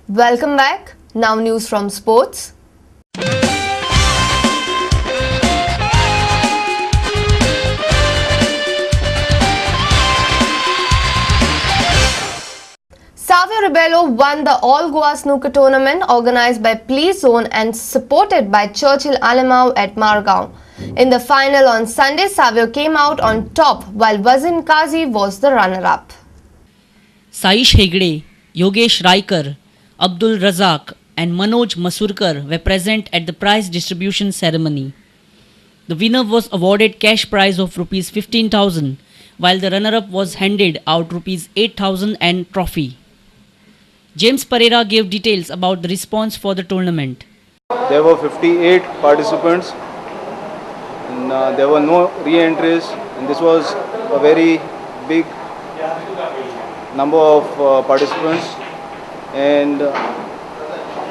Welcome back. Now news from sports. Savio Rebello won the All Goa Snooker Tournament organized by Police Zone and supported by Churchill Alamau at Margao. In the final on Sunday, Savio came out on top while Wazin Kazi was the runner-up. Saish Hegde, Yogesh Raikar, Abdul Razak and Manoj Masurkar were present at the prize distribution ceremony. The winner was awarded cash prize of Rs 15,000 while the runner-up was handed out Rs 8,000 and trophy. James Pereira gave details about the response for the tournament. There were 58 participants and there were no re-entries, and this was a very big number of participants, and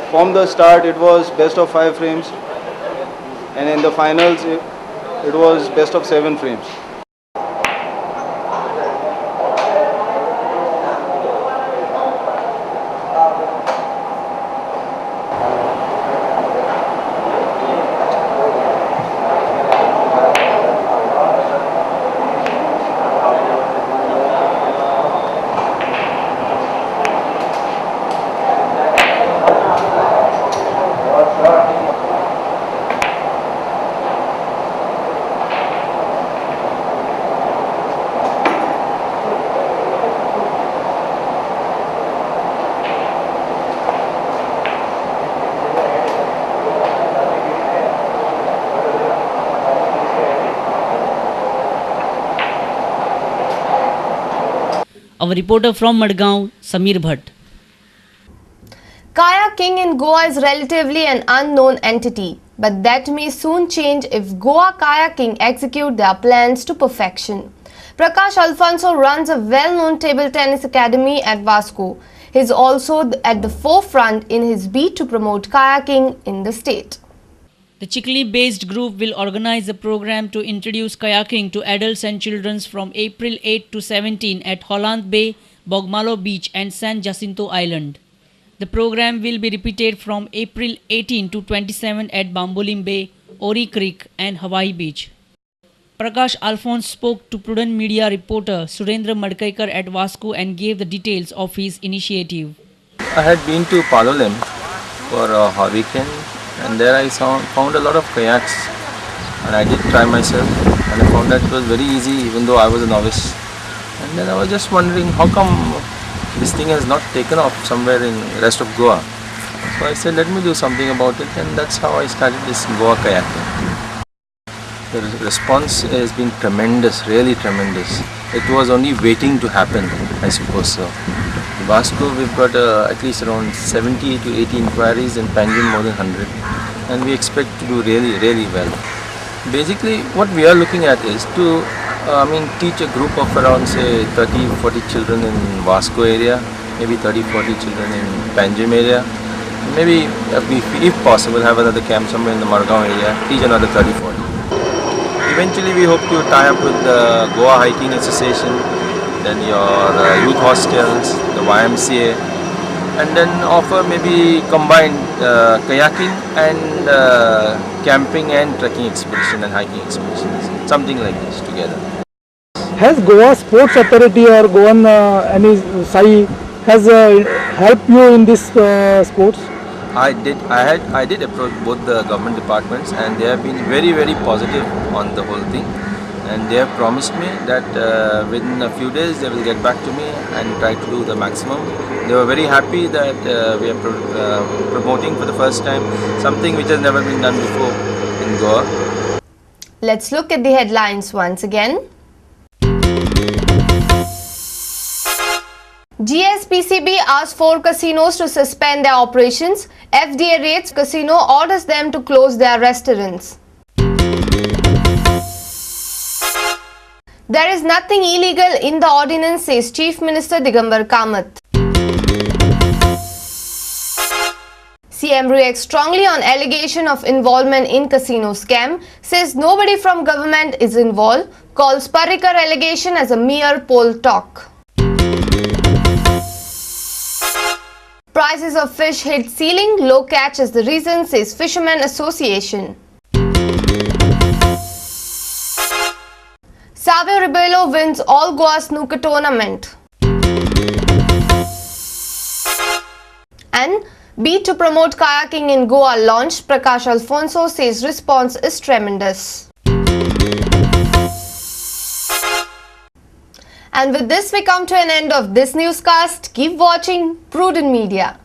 from the start it was best of 5 frames, and in the finals it was best of 7 frames. Our reporter from Madgaon, Samir Bhatt. Kayaking in Goa is relatively an unknown entity, but that may soon change if Goa Kayaking execute their plans to perfection. Prakash Alfonso runs a well-known table tennis academy at Vasco. He is also at the forefront in his bid to promote kayaking in the state. The Chikli-based group will organize a program to introduce kayaking to adults and children from April 8 to 17 at Holland Bay, Bogmalo Beach and San Jacinto Island. The program will be repeated from April 18 to 27 at Bambolim Bay, Ori Creek and Hawaii Beach. Prakash Alphonse spoke to Prudent Media reporter Surendra Madkaikar at Vasco and gave the details of his initiative. I had been to Palolem for a weekend, and there I found a lot of kayaks, and I did try myself, and I found that it was very easy even though I was a novice. And then I was just wondering how come this thing has not taken off somewhere in the rest of Goa. So I said let me do something about it, and that's how I started this Goa kayaking. The response has been tremendous, really tremendous. It was only waiting to happen, I suppose so. In Vasco, we've got at least around 70 to 80 inquiries, and Panjim more than 100. And we expect to do really, really well. Basically, what we are looking at is to teach a group of around say 30-40 children in Vasco area, maybe 30-40 children in Panjim area. Maybe if possible have another camp somewhere in the Margao area, teach another 30-40. Eventually we hope to tie up with the Goa Hiking Association, then your youth hostels, the YMCA, and then offer maybe combined kayaking and camping and trekking expedition and hiking expeditions, something like this together. Has Goa Sports Authority or Goan any SAI has helped you in this sports? I did approach both the government departments, and they have been very, very positive on the whole thing, and they have promised me that within a few days they will get back to me and try to do the maximum. They were very happy that we are promoting for the first time something which has never been done before in Goa. Let's look at the headlines once again. GSPCB asked 4 casinos to suspend their operations. FDA rates casino, orders them to close their restaurants. There is nothing illegal in the ordinance, says Chief Minister Digambar Kamath. CM reacts strongly on allegation of involvement in casino scam, says nobody from government is involved, calls Parrikar allegation as a mere poll talk. prices of fish hit ceiling, low catch is the reason, says Fishermen Association. Savio Ribeiro wins all Goa snooker tournament. And Beat to promote kayaking in Goa launched, Prakash Alfonso says response is tremendous. And with this we come to an end of this newscast. Keep watching Prudent Media.